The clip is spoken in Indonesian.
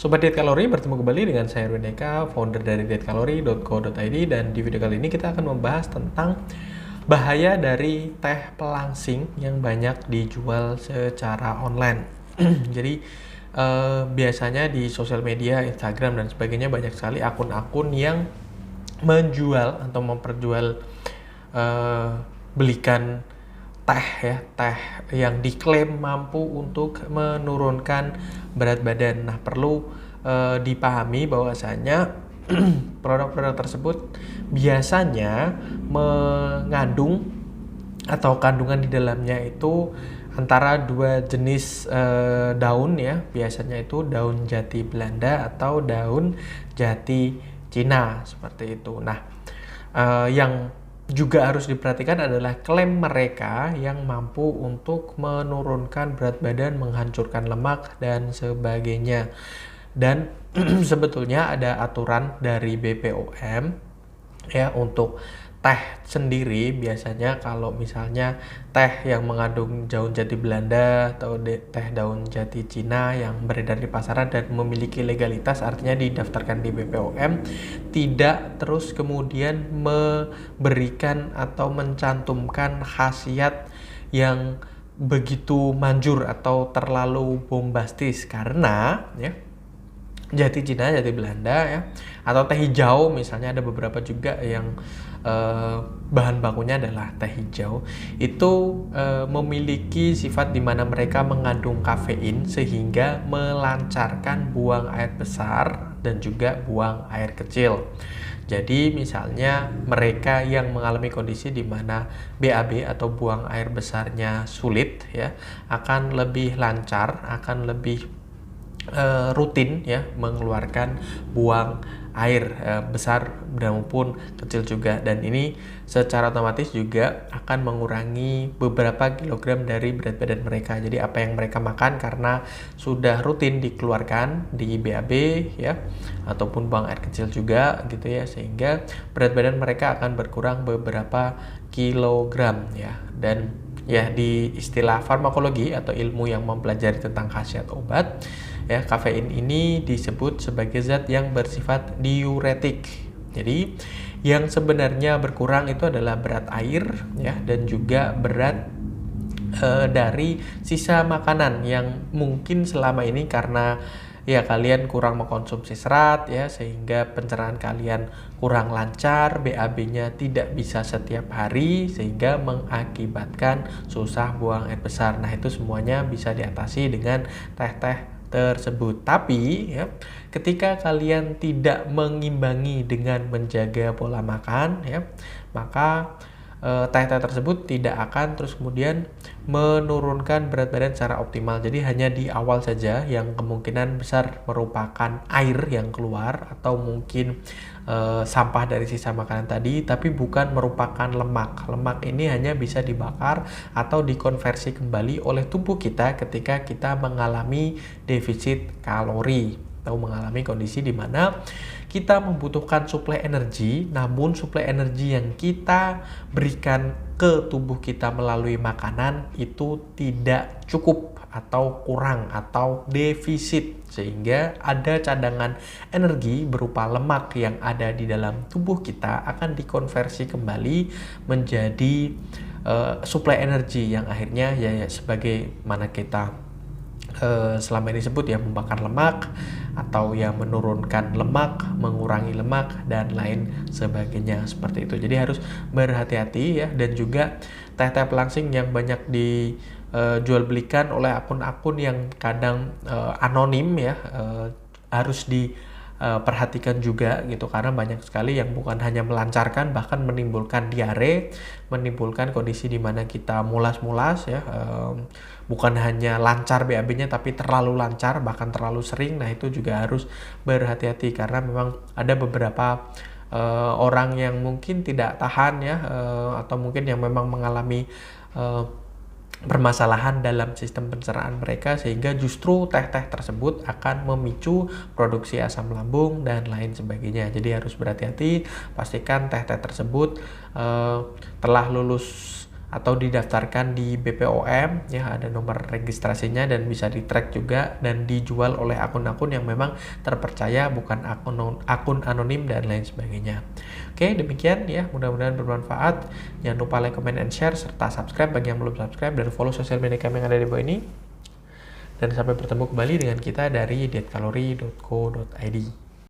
Sobat Diet Kalori, bertemu kembali dengan saya Erwin Eka, founder dari dietkalori.co.id, dan di video kali ini kita akan membahas tentang bahaya dari teh pelangsing yang banyak dijual secara online. Jadi biasanya di sosial media, Instagram dan sebagainya banyak sekali akun-akun yang menjual atau memperjual belikan teh yang diklaim mampu untuk menurunkan berat badan. Nah, perlu dipahami bahwasanya produk-produk tersebut biasanya mengandung atau kandungan di dalamnya itu antara dua jenis daun ya. Biasanya itu daun jati Belanda atau daun jati Cina seperti itu. Nah, yang juga harus diperhatikan adalah klaim mereka yang mampu untuk menurunkan berat badan, menghancurkan lemak, dan sebagainya. Dan sebetulnya ada aturan dari BPOM ya untuk teh sendiri. Biasanya kalau misalnya teh yang mengandung daun jati Belanda atau teh daun jati Cina yang beredar di pasaran dan memiliki legalitas, artinya didaftarkan di BPOM, tidak terus kemudian memberikan atau mencantumkan khasiat yang begitu manjur atau terlalu bombastis, karena ya jati Cina, jati Belanda ya, atau teh hijau misalnya, ada beberapa juga yang bahan bakunya adalah teh hijau, itu memiliki sifat di mana mereka mengandung kafein sehingga melancarkan buang air besar dan juga buang air kecil. Jadi misalnya mereka yang mengalami kondisi di mana BAB atau buang air besarnya sulit ya, akan lebih lancar, akan lebih rutin ya mengeluarkan buang air besar maupun kecil juga, dan ini secara otomatis juga akan mengurangi beberapa kilogram dari berat badan mereka. Jadi apa yang mereka makan karena sudah rutin dikeluarkan di BAB ya, ataupun buang air kecil juga gitu ya, sehingga berat badan mereka akan berkurang beberapa kilogram ya. Dan ya, di istilah farmakologi atau ilmu yang mempelajari tentang khasiat obat ya, kafein ini disebut sebagai zat yang bersifat diuretik. Jadi yang sebenarnya berkurang itu adalah berat air ya, dan juga berat dari sisa makanan yang mungkin selama ini karena ya kalian kurang mengkonsumsi serat ya, sehingga pencernaan kalian kurang lancar, BAB-nya tidak bisa setiap hari, sehingga mengakibatkan susah buang air besar. Nah, itu semuanya bisa diatasi dengan teh-teh tersebut. Tapi ya, ketika kalian tidak mengimbangi dengan menjaga pola makan ya, maka teh-teh tersebut tidak akan terus kemudian menurunkan berat badan secara optimal. Jadi hanya di awal saja yang kemungkinan besar merupakan air yang keluar, atau mungkin sampah dari sisa makanan tadi, tapi bukan merupakan lemak. Lemak ini hanya bisa dibakar atau dikonversi kembali oleh tubuh kita ketika kita mengalami defisit kalori atau mengalami kondisi di mana kita membutuhkan suplai energi, namun suplai energi yang kita berikan ke tubuh kita melalui makanan itu tidak cukup atau kurang atau defisit, sehingga ada cadangan energi berupa lemak yang ada di dalam tubuh kita akan dikonversi kembali menjadi suplai energi yang akhirnya ya sebagaimana kita selama ini sebut ya, membakar lemak atau ya menurunkan lemak, mengurangi lemak, dan lain sebagainya seperti itu. Jadi harus berhati-hati ya. Dan juga teh-teh pelangsing yang banyak dijual belikan oleh akun-akun yang kadang anonim ya, harus perhatikan juga gitu, karena banyak sekali yang bukan hanya melancarkan, bahkan menimbulkan diare, menimbulkan kondisi di mana kita mulas-mulas ya, bukan hanya lancar BAB-nya tapi terlalu lancar, bahkan terlalu sering. Nah, itu juga harus berhati-hati, karena memang ada beberapa orang yang mungkin tidak tahan ya, atau mungkin yang memang mengalami permasalahan dalam sistem pencernaan mereka, sehingga justru teh-teh tersebut akan memicu produksi asam lambung dan lain sebagainya. Jadi harus berhati-hati, pastikan teh-teh tersebut telah lulus atau didaftarkan di BPOM ya, ada nomor registrasinya dan bisa di-track juga dan dijual oleh akun-akun yang memang terpercaya, bukan akun anonim dan lain sebagainya. Oke, demikian ya, mudah-mudahan bermanfaat. Jangan lupa like, comment, and share serta subscribe bagi yang belum subscribe dan follow sosial media kami yang ada di bawah ini. Dan sampai bertemu kembali dengan kita dari dietkalori.co.id.